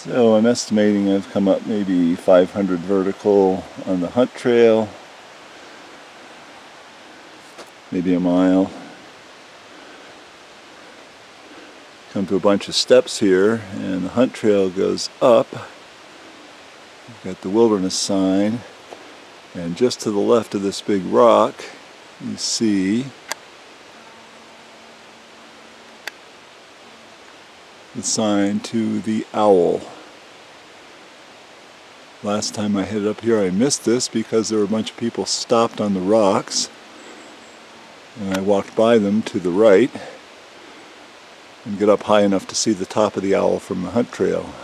So I'm estimating I've come up maybe 500 vertical on the hunt trail, maybe a mile. Come to a bunch of steps here, and the hunt trail goes up. We've got the wilderness sign, and just to the left of this big rock you see the sign to the owl. Last time I headed up here I missed this because there were a bunch of people stopped on the rocks, and I walked by them to the right and get up high enough to see the top of the owl from the hunt trail.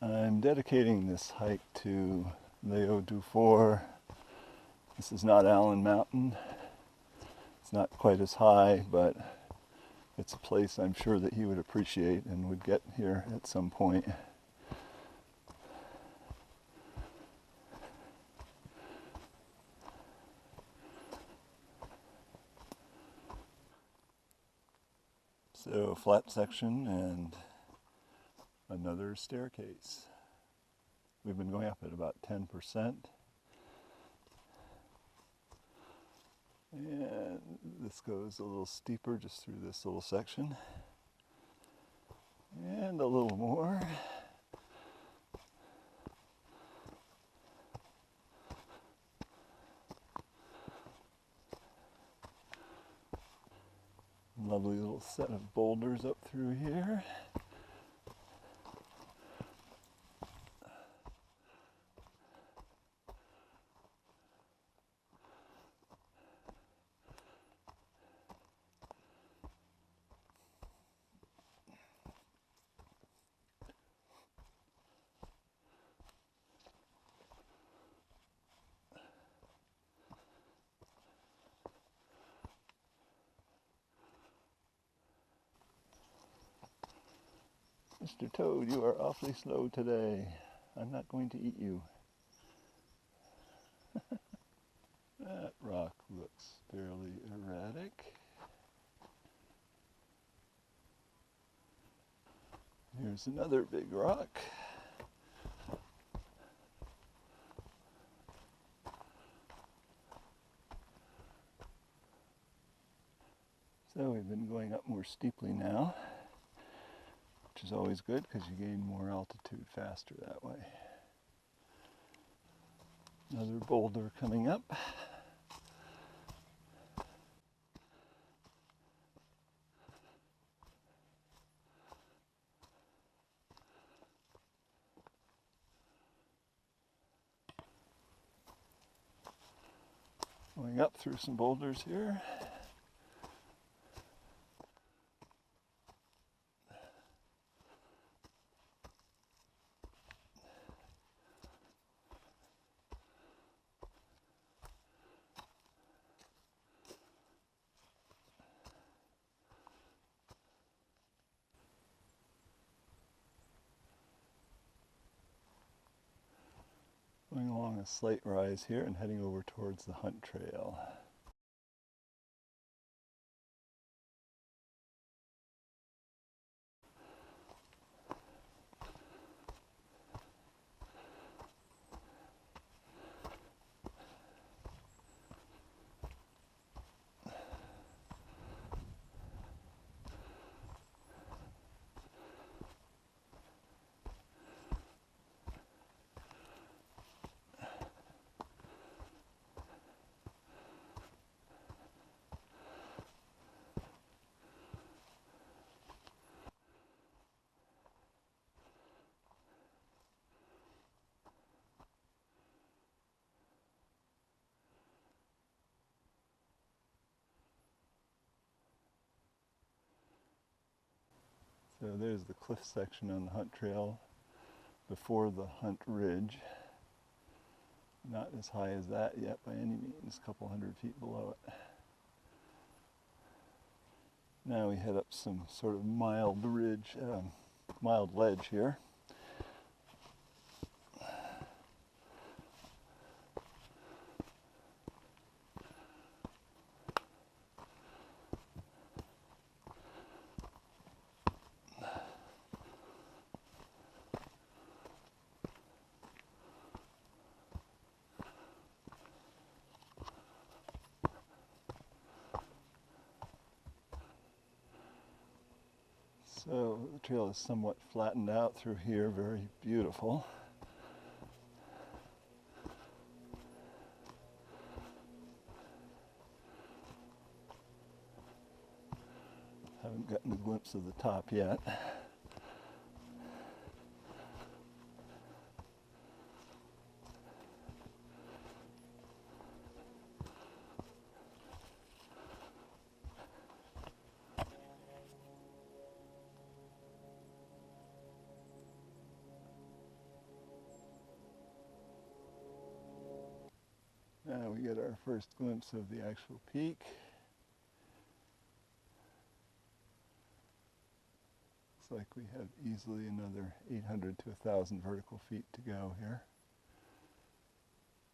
I'm dedicating this hike to Léo DuFour. This is not Allen Mountain. It's not quite as high, but it's a place I'm sure that he would appreciate and would get here at some point. So a flat section and another staircase. We've been going up at about 10%. And this goes a little steeper just through this little section. And a little more. Lovely little set of boulders up through here. Mr. Toad, you are awfully slow today. I'm not going to eat you. That rock looks fairly erratic. Here's another big rock. So we've been going up more steeply now, which is always good because you gain more altitude faster that way. Another boulder coming up. Going up through some boulders here. Going along a slight rise here and heading over towards the hunt trail. So there's the cliff section on the hunt trail before the hunt ridge. Not as high as that yet by any means, a couple 100 feet below it. Now we head up some sort of mild ridge, mild ledge here. So the trail is somewhat flattened out through here, very beautiful. Haven't gotten a glimpse of the top yet. Now we get our first glimpse of the actual peak. Looks like we have easily another 800 to 1,000 vertical feet to go here.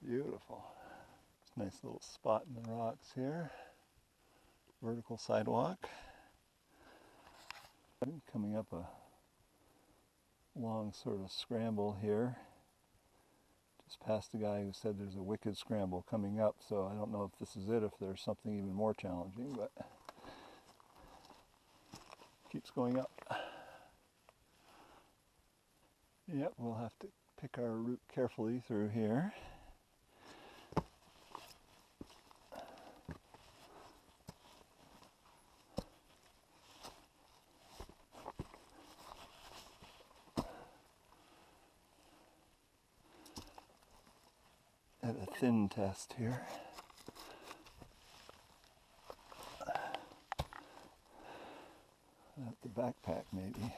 Beautiful. Nice little spot in the rocks here. Vertical sidewalk. Coming up a long sort of scramble here. Just past the guy who said there's a wicked scramble coming up, so I don't know if this is it, if there's something even more challenging, but keeps going up. Yep, we'll have to pick our route carefully through here. At a thin test here. At the backpack maybe.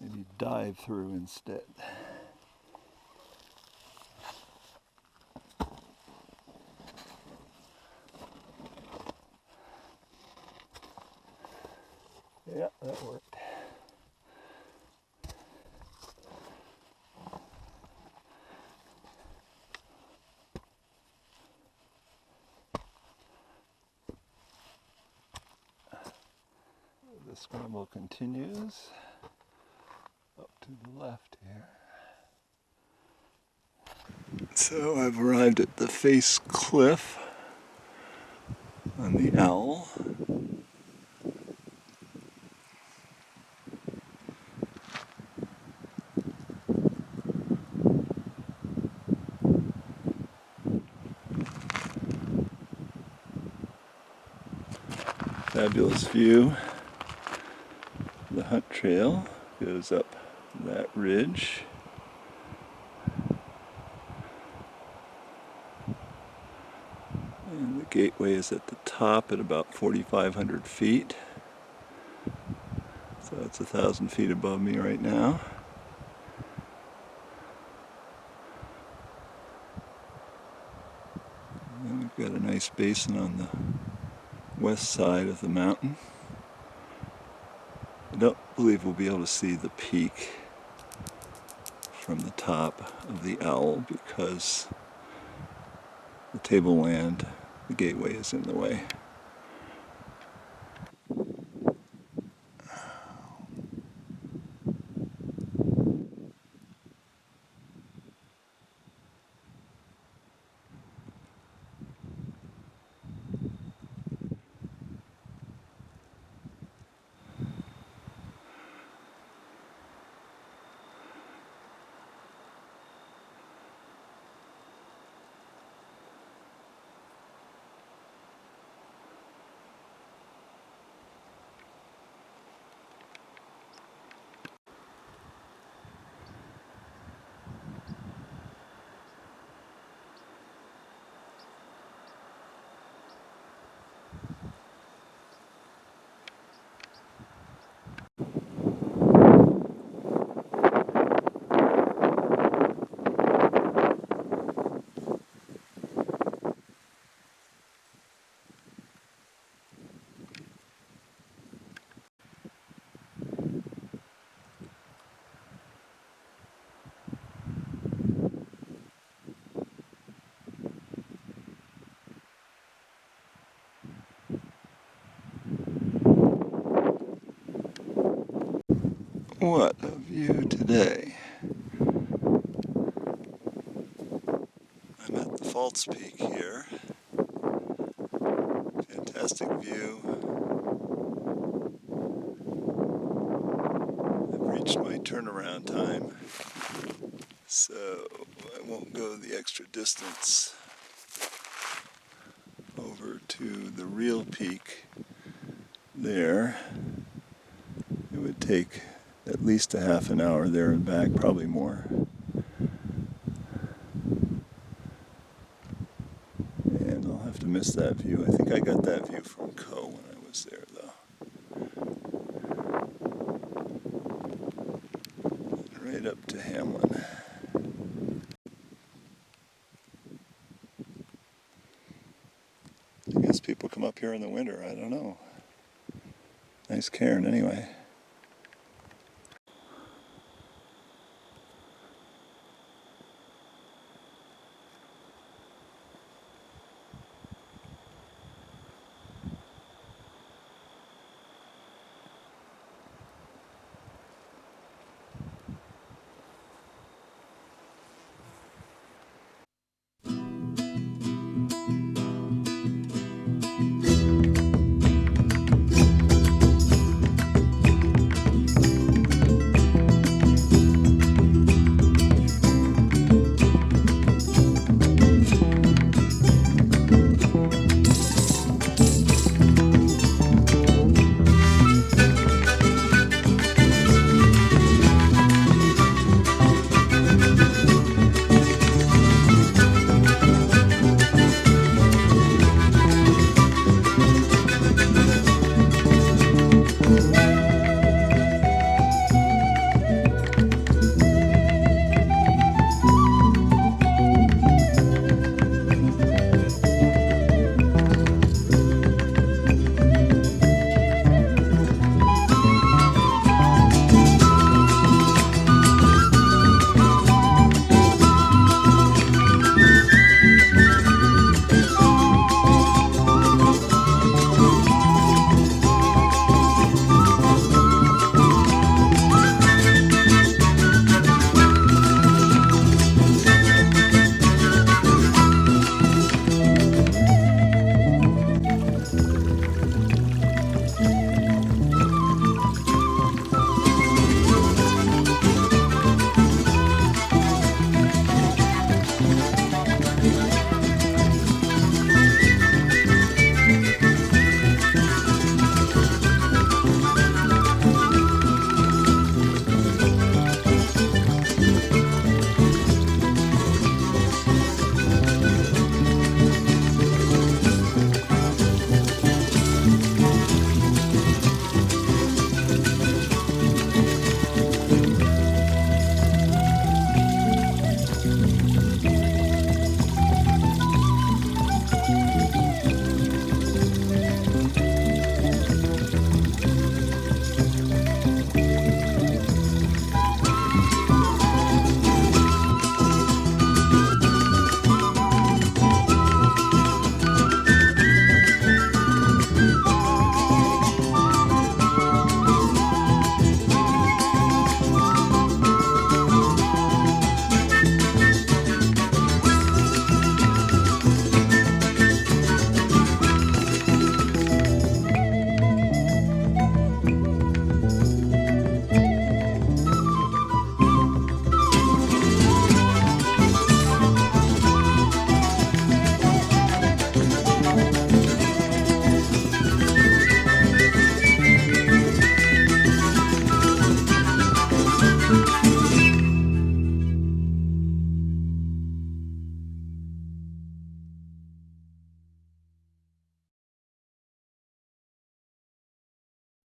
Maybe dive through instead. Yeah, that worked. The scramble continues up to the left here. So I've arrived at the face cliff on the Owl. Fabulous view. The hunt trail goes up that ridge. And the gateway is at the top at about 4,500 feet. So it's 1,000 feet above me right now. And we've got a nice basin on the west side of the mountain. I don't believe we'll be able to see the peak from the top of the Owl because the tableland, the gateway, is in the way. What a view today. I'm at the False Peak here. Fantastic view. turnaround time, so I won't go the extra distance over to the real peak there. It would take at least a half an hour there and back, probably more. And I'll have to miss that view. I think I got that view from Co when I was there, though. Right up to Hamlin. I guess people come up here in the winter, I don't know. Nice cairn anyway.